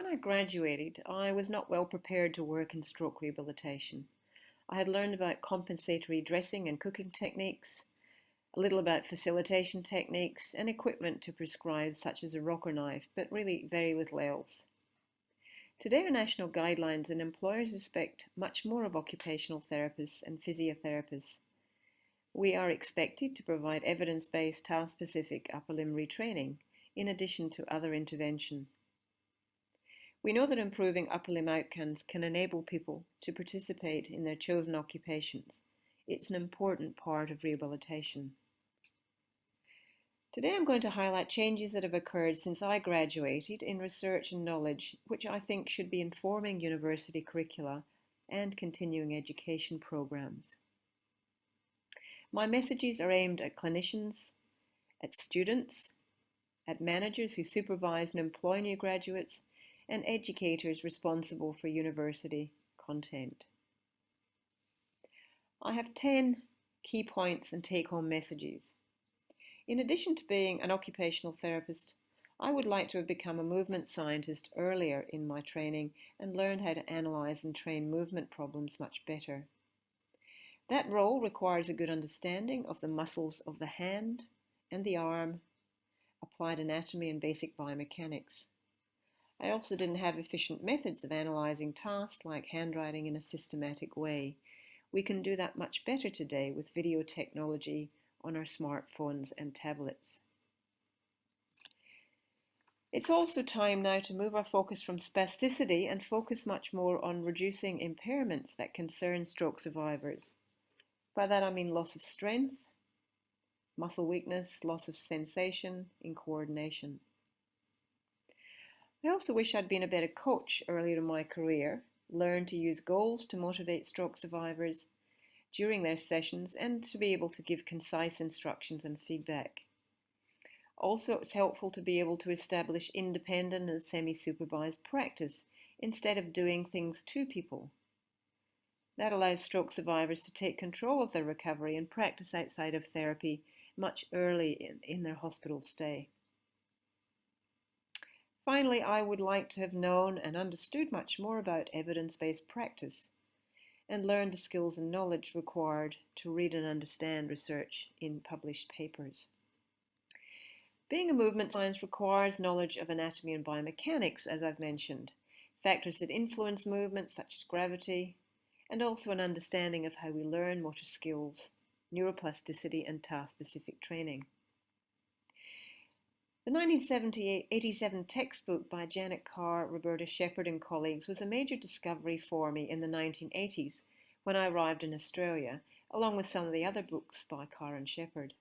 When I graduated, I was not well prepared to work in stroke rehabilitation. I had learned about compensatory dressing and cooking techniques, a little about facilitation techniques, and equipment to prescribe, such as a rocker knife, but really very little else. Today, our national guidelines and employers expect much more of occupational therapists and physiotherapists. We are expected to provide evidence-based, task-specific upper limb retraining, in addition to other intervention. We know that improving upper limb outcomes can enable people to participate in their chosen occupations. It's an important part of rehabilitation. Today I'm going to highlight changes that have occurred since I graduated in research and knowledge, which I think should be informing university curricula and continuing education programs. My messages are aimed at clinicians, at students, at managers who supervise and employ new graduates, and educators responsible for university content. I have 10 key points and take-home messages. In addition to being an occupational therapist, I would like to have become a movement scientist earlier in my training and learned how to analyze and train movement problems much better. That role requires a good understanding of the muscles of the hand and the arm, applied anatomy and basic biomechanics. I also didn't have efficient methods of analysing tasks like handwriting in a systematic way. We can do that much better today with video technology on our smartphones and tablets. It's also time now to move our focus from spasticity and focus much more on reducing impairments that concern stroke survivors. By that I mean loss of strength, muscle weakness, loss of sensation in coordination. I also wish I'd been a better coach earlier in my career, learned to use goals to motivate stroke survivors during their sessions, and to be able to give concise instructions and feedback. Also, it's helpful to be able to establish independent and semi-supervised practice instead of doing things to people. That allows stroke survivors to take control of their recovery and practice outside of therapy much early in their hospital stay. Finally, I would like to have known and understood much more about evidence-based practice and learned the skills and knowledge required to read and understand research in published papers. Being a movement science requires knowledge of anatomy and biomechanics, as I've mentioned, factors that influence movement such as gravity, and also an understanding of how we learn motor skills, neuroplasticity and task-specific training. The 1987 textbook by Janet Carr, Roberta Shepherd and colleagues was a major discovery for me in the 1980s when I arrived in Australia, along with some of the other books by Carr and Shepherd.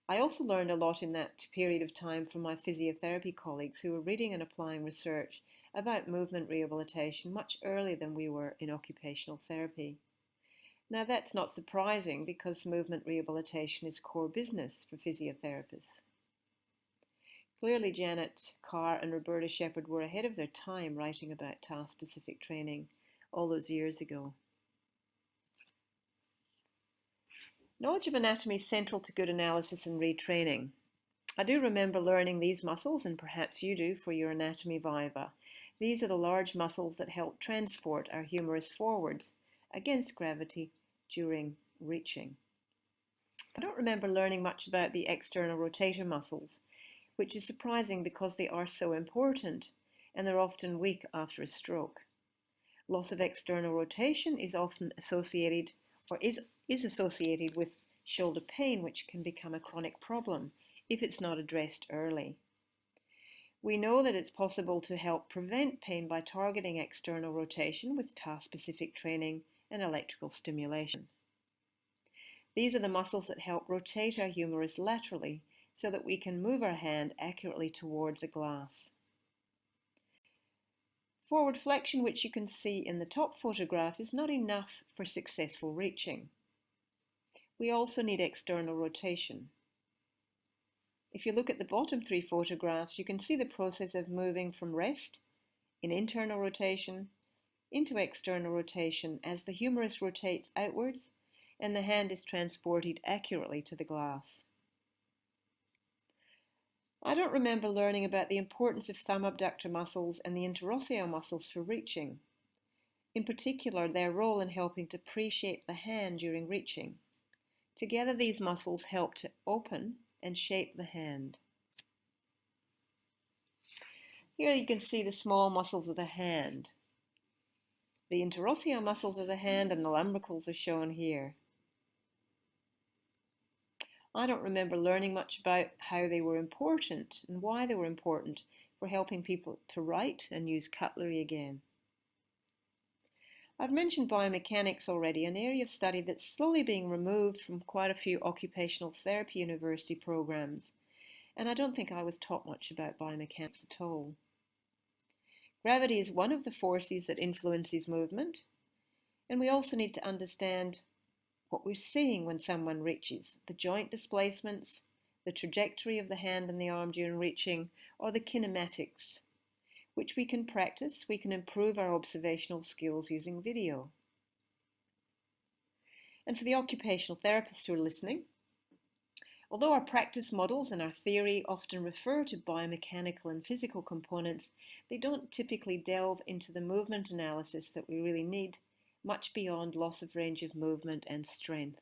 I also learned a lot in that period of time from my physiotherapy colleagues who were reading and applying research about movement rehabilitation much earlier than we were in occupational therapy. Now that's not surprising because movement rehabilitation is core business for physiotherapists. Clearly, Janet Carr and Roberta Shepherd were ahead of their time writing about task-specific training all those years ago. Knowledge of anatomy is central to good analysis and retraining. I do remember learning these muscles, and perhaps you do for your anatomy viva. These are the large muscles that help transport our humerus forwards against gravity during reaching. I don't remember learning much about the external rotator muscles, which is surprising because they are so important and they're often weak after a stroke. Loss of external rotation is often associated or is associated with shoulder pain, which can become a chronic problem if it's not addressed early. We know that it's possible to help prevent pain by targeting external rotation with task-specific training and electrical stimulation. These are the muscles that help rotate our humerus laterally so that we can move our hand accurately towards a glass. Forward flexion, which you can see in the top photograph, is not enough for successful reaching. We also need external rotation. If you look at the bottom three photographs, you can see the process of moving from rest in internal rotation into external rotation as the humerus rotates outwards and the hand is transported accurately to the glass. I don't remember learning about the importance of thumb abductor muscles and the interosseous muscles for reaching. In particular, their role in helping to pre-shape the hand during reaching. Together, these muscles help to open and shape the hand. Here you can see the small muscles of the hand. The interosseous muscles of the hand and the lumbricals are shown here. I don't remember learning much about how they were important and why they were important for helping people to write and use cutlery again. I've mentioned biomechanics already, an area of study that's slowly being removed from quite a few occupational therapy university programs, and I don't think I was taught much about biomechanics at all. Gravity is one of the forces that influences movement, and we also need to understand what we're seeing when someone reaches, the joint displacements, the trajectory of the hand and the arm during reaching, or the kinematics, which we can practice. We can improve our observational skills using video. And for the occupational therapists who are listening, although our practice models and our theory often refer to biomechanical and physical components, they don't typically delve into the movement analysis that we really need, much beyond loss of range of movement and strength.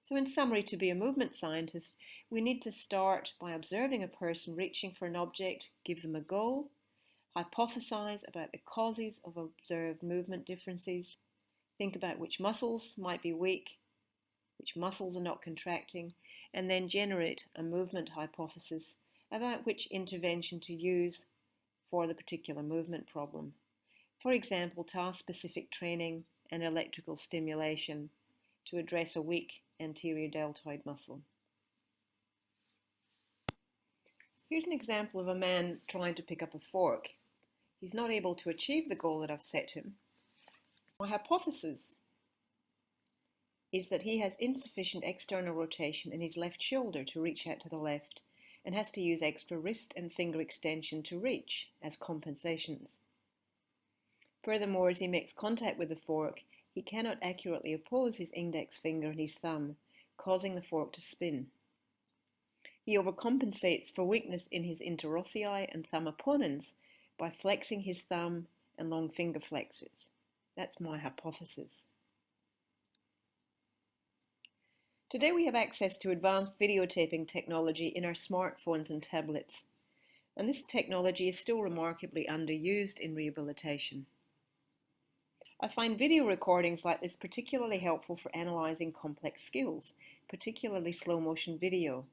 So in summary, to be a movement scientist, we need to start by observing a person reaching for an object, give them a goal, hypothesize about the causes of observed movement differences, think about which muscles might be weak, which muscles are not contracting, and then generate a movement hypothesis about which intervention to use for the particular movement problem. For example, task-specific training and electrical stimulation to address a weak anterior deltoid muscle. Here's an example of a man trying to pick up a fork. He's not able to achieve the goal that I've set him. My hypothesis is that he has insufficient external rotation in his left shoulder to reach out to the left and has to use extra wrist and finger extension to reach as compensations. Furthermore, as he makes contact with the fork, he cannot accurately oppose his index finger and his thumb, causing the fork to spin. He overcompensates for weakness in his interossei and thumb opponents by flexing his thumb and long finger flexors. That's my hypothesis. Today we have access to advanced videotaping technology in our smartphones and tablets, and this technology is still remarkably underused in rehabilitation. I find video recordings like this particularly helpful for analysing complex skills, particularly slow motion video.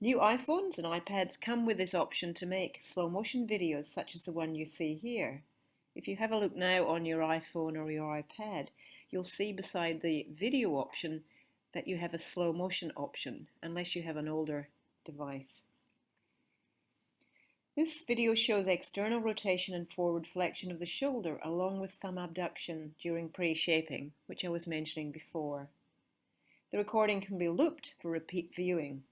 New iPhones and iPads come with this option to make slow motion videos such as the one you see here. If you have a look now on your iPhone or your iPad, you'll see beside the video option that you have a slow motion option, unless you have an older device. This video shows external rotation and forward flexion of the shoulder along with thumb abduction during pre-shaping, which I was mentioning before. The recording can be looped for repeat viewing.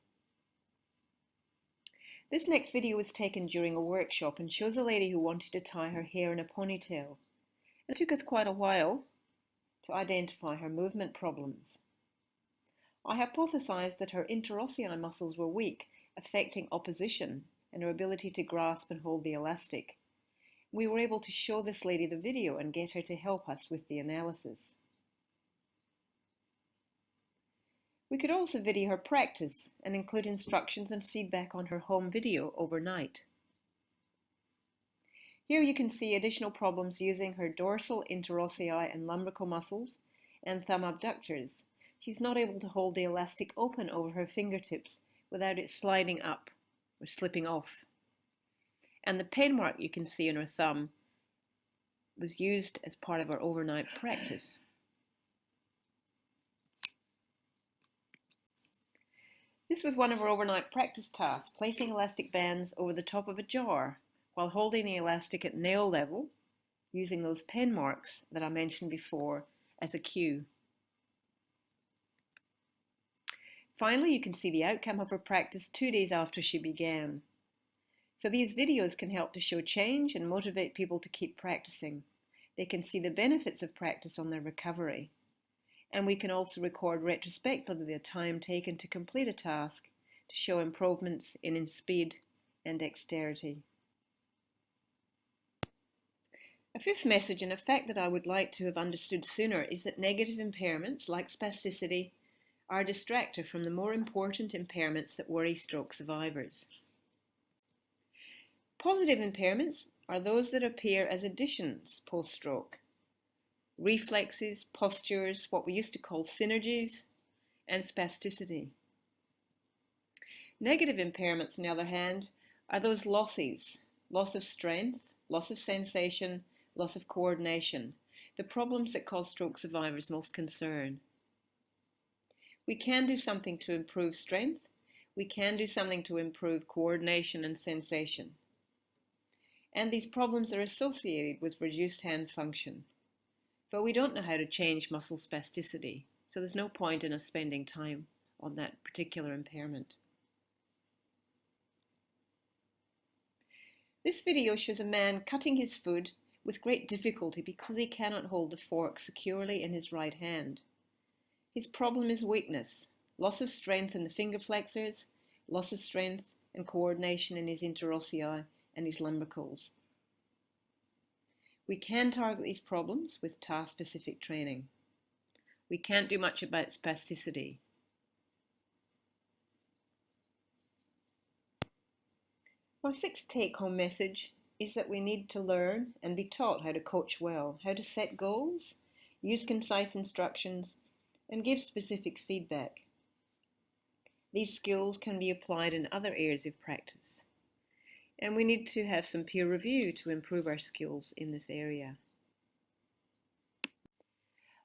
This next video was taken during a workshop and shows a lady who wanted to tie her hair in a ponytail. It took us quite a while to identify her movement problems. I hypothesized that her interossei muscles were weak, affecting opposition and her ability to grasp and hold the elastic. We were able to show this lady the video and get her to help us with the analysis. We could also video her practice and include instructions and feedback on her home video overnight. Here you can see additional problems using her dorsal, interossei and lumbrical muscles and thumb abductors. She's not able to hold the elastic open over her fingertips without it sliding up or slipping off. And the pen mark you can see on her thumb was used as part of our overnight practice. This was one of our overnight practice tasks, placing elastic bands over the top of a jar while holding the elastic at nail level, using those pen marks that I mentioned before as a cue. Finally, you can see the outcome of her practice 2 days after she began. So these videos can help to show change and motivate people to keep practicing. They can see the benefits of practice on their recovery. And we can also record retrospectively the time taken to complete a task to show improvements in speed and dexterity. A fifth message, and a fact that I would like to have understood sooner, is that negative impairments, like spasticity, are a distractor from the more important impairments that worry stroke survivors. Positive impairments are those that appear as additions post-stroke. Reflexes, postures, what we used to call synergies, and spasticity. Negative impairments, on the other hand, are those losses, loss of strength, loss of sensation, loss of coordination, the problems that cause stroke survivors most concern. We can do something to improve strength. We can do something to improve coordination and sensation. And these problems are associated with reduced hand function. But we don't know how to change muscle spasticity, so there's no point in us spending time on that particular impairment. This video shows a man cutting his food with great difficulty because he cannot hold the fork securely in his right hand. His problem is weakness, loss of strength in the finger flexors, loss of strength and coordination in his interossei and his lumbricals. We can target these problems with task-specific training. We can't do much about spasticity. Our sixth take-home message is that we need to learn and be taught how to coach well, how to set goals, use concise instructions, and give specific feedback. These skills can be applied in other areas of practice, and we need to have some peer review to improve our skills in this area.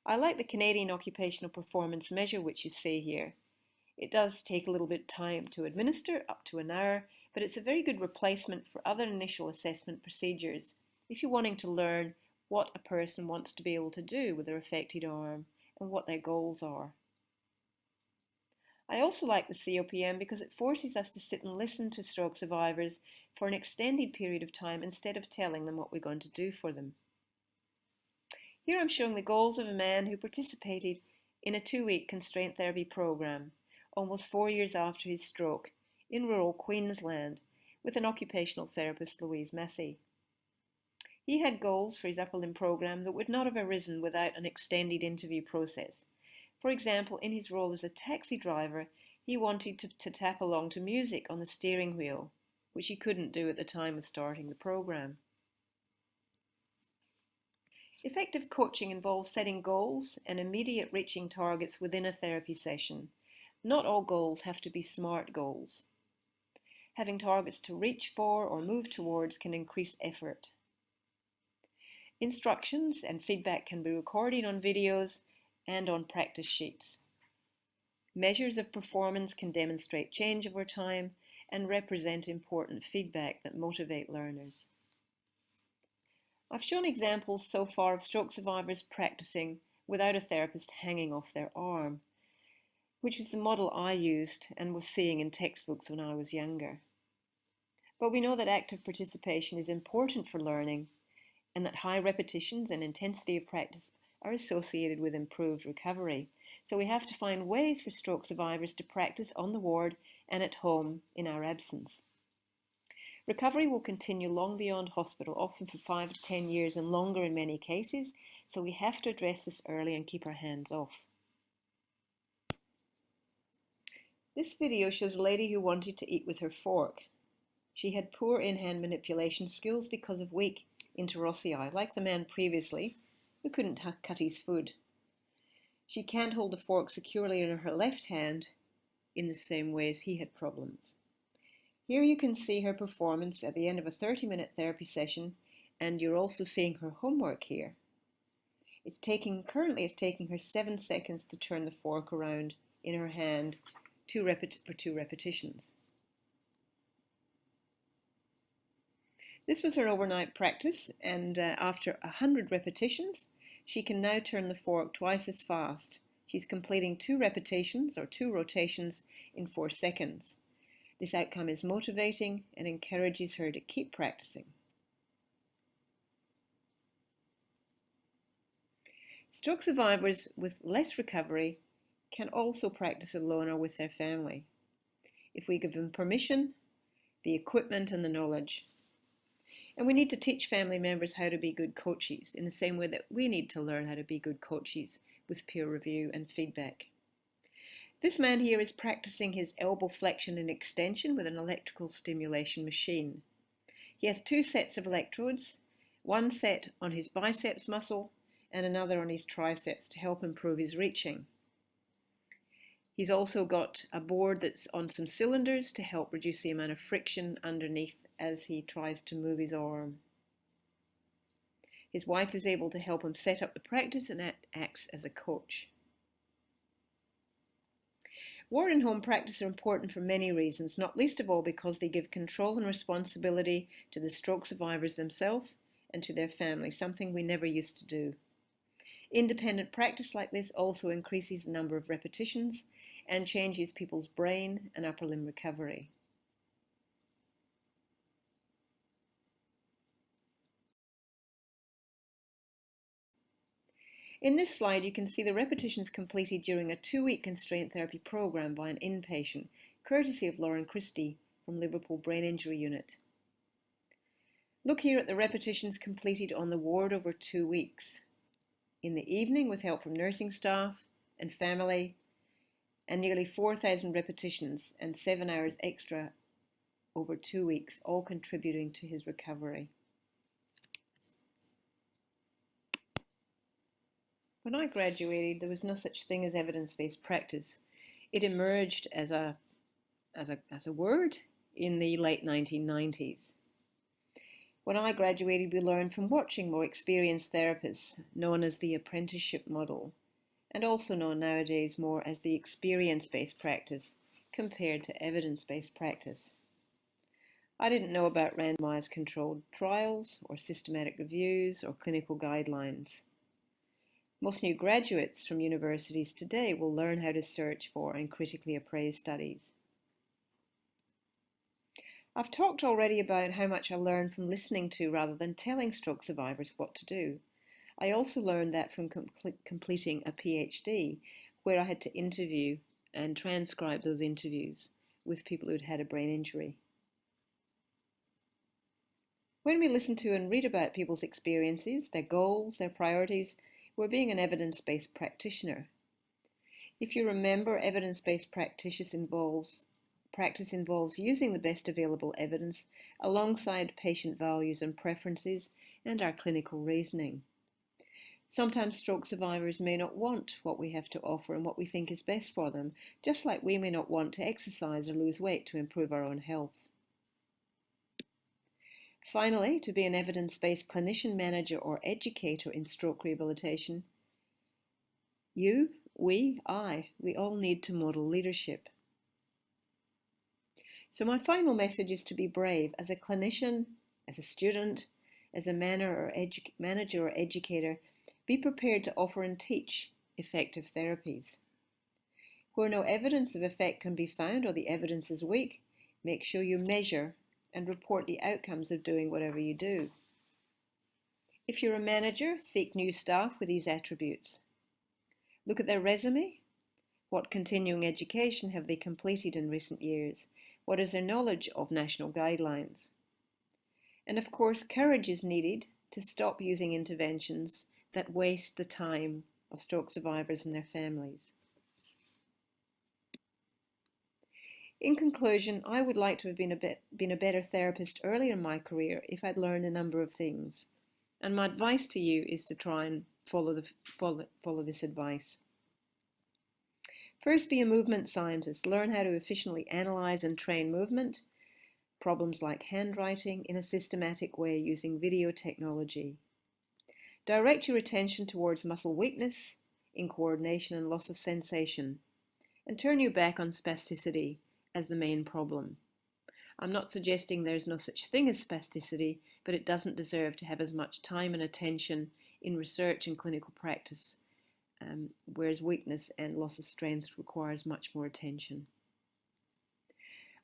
I like the Canadian Occupational Performance Measure, which you see here. It does take a little bit of time to administer, up to an hour, but it's a very good replacement for other initial assessment procedures if you're wanting to learn what a person wants to be able to do with their affected arm and what their goals are. I also like the COPM because it forces us to sit and listen to stroke survivors for an extended period of time instead of telling them what we're going to do for them. Here I'm showing the goals of a man who participated in a 2-week constraint therapy program almost 4 years after his stroke in rural Queensland with an occupational therapist, Louise Massey. He had goals for his upper limb program that would not have arisen without an extended interview process. For example, in his role as a taxi driver, he wanted to tap along to music on the steering wheel, which he couldn't do at the time of starting the program. Effective coaching involves setting goals and immediate reaching targets within a therapy session. Not all goals have to be SMART goals. Having targets to reach for or move towards can increase effort. Instructions and feedback can be recorded on videos and on practice sheets. Measures of performance can demonstrate change over time and represent important feedback that motivate learners. I've shown examples so far of stroke survivors practicing without a therapist hanging off their arm, which is the model I used and was seeing in textbooks when I was younger. But we know that active participation is important for learning and that high repetitions and intensity of practice are associated with improved recovery. So we have to find ways for stroke survivors to practice on the ward and at home in our absence. Recovery will continue long beyond hospital, often for 5 to 10 years and longer in many cases, so we have to address this early and keep our hands off. This video shows a lady who wanted to eat with her fork. She had poor in-hand manipulation skills because of weak interossei, like the man previously who couldn't cut his food. She can't hold the fork securely in her left hand in the same way as he had problems. Here you can see her performance at the end of a 30-minute therapy session, and you're also seeing her homework here. Currently it's taking her 7 seconds to turn the fork around in her hand for 2 repetitions. This was her overnight practice, and after 100 repetitions, she can now turn the fork twice as fast. She's completing 2 repetitions or 2 rotations in 4 seconds. This outcome is motivating and encourages her to keep practicing. Stroke survivors with less recovery can also practice alone or with their family. if we give them permission, the equipment and the knowledge. And we need to teach family members how to be good coaches in the same way that we need to learn how to be good coaches with peer review and feedback. This man here is practicing his elbow flexion and extension with an electrical stimulation machine. He has 2 sets of electrodes, one set on his biceps muscle and another on his triceps to help improve his reaching. He's also got a board that's on some cylinders to help reduce the amount of friction underneath as he tries to move his arm. His wife is able to help him set up the practice and acts as a coach. Ward and home practice are important for many reasons, not least of all because they give control and responsibility to the stroke survivors themselves and to their family, something we never used to do. Independent practice like this also increases the number of repetitions and changes people's brain and upper limb recovery. In this slide, you can see the repetitions completed during a 2-week constraint therapy program by an inpatient, courtesy of Lauren Christie from Liverpool Brain Injury Unit. Look here at the repetitions completed on the ward over 2 weeks. In the evening with help from nursing staff and family, and nearly 4,000 repetitions and 7 hours extra over 2 weeks, all contributing to his recovery. When I graduated, there was no such thing as evidence-based practice. It emerged as a word in the late 1990s. When I graduated, we learned from watching more experienced therapists, known as the apprenticeship model, and also known nowadays more as the experience-based practice compared to evidence-based practice. I didn't know about randomized controlled trials or systematic reviews or clinical guidelines. Most new graduates from universities today will learn how to search for and critically appraise studies. I've talked already about how much I learned from listening to rather than telling stroke survivors what to do. I also learned that from completing a PhD, where I had to interview and transcribe those interviews with people who'd had a brain injury. When we listen to and read about people's experiences, their goals, their priorities, we're being an evidence-based practitioner. If you remember, evidence-based practice involves using the best available evidence alongside patient values and preferences and our clinical reasoning. Sometimes stroke survivors may not want what we have to offer and what we think is best for them, just like we may not want to exercise or lose weight to improve our own health. Finally, to be an evidence-based clinician, manager, or educator in stroke rehabilitation, we all need to model leadership. So my final message is to be brave as a clinician, as a student, as a manager or educator. Be prepared to offer and teach effective therapies. Where no evidence of effect can be found or the evidence is weak, make sure you measure and report the outcomes of doing whatever you do. If you're a manager, seek new staff with these attributes. Look at their resume. What continuing education have they completed in recent years? What is their knowledge of national guidelines? And of course, courage is needed to stop using interventions that waste the time of stroke survivors and their families. In conclusion, I would like to have been a better therapist earlier in my career if I'd learned a number of things. And my advice to you is to try and follow this advice. First, be a movement scientist. Learn how to efficiently analyze and train movement, problems like handwriting, in a systematic way using video technology. Direct your attention towards muscle weakness, incoordination and loss of sensation, and turn your back on spasticity as the main problem. I'm not suggesting there's no such thing as spasticity, but it doesn't deserve to have as much time and attention in research and clinical practice, whereas weakness and loss of strength requires much more attention.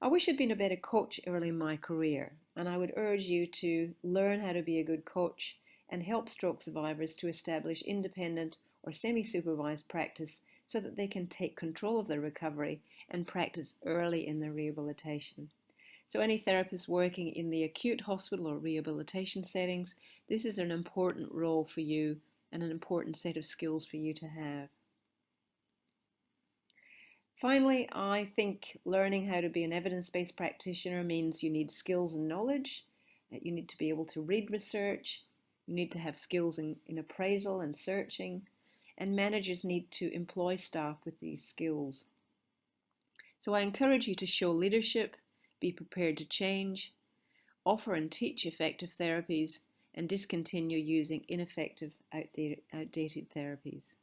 I wish I'd been a better coach early in my career, and I would urge you to learn how to be a good coach and help stroke survivors to establish independent or semi-supervised practice so that they can take control of their recovery and practice early in their rehabilitation. So any therapist working in the acute hospital or rehabilitation settings, this is an important role for you and an important set of skills for you to have. Finally, I think learning how to be an evidence-based practitioner means you need skills and knowledge. You need to be able to read research. You need to have skills in appraisal and searching. And managers need to employ staff with these skills. So I encourage you to show leadership, be prepared to change, offer and teach effective therapies, and discontinue using ineffective, outdated therapies.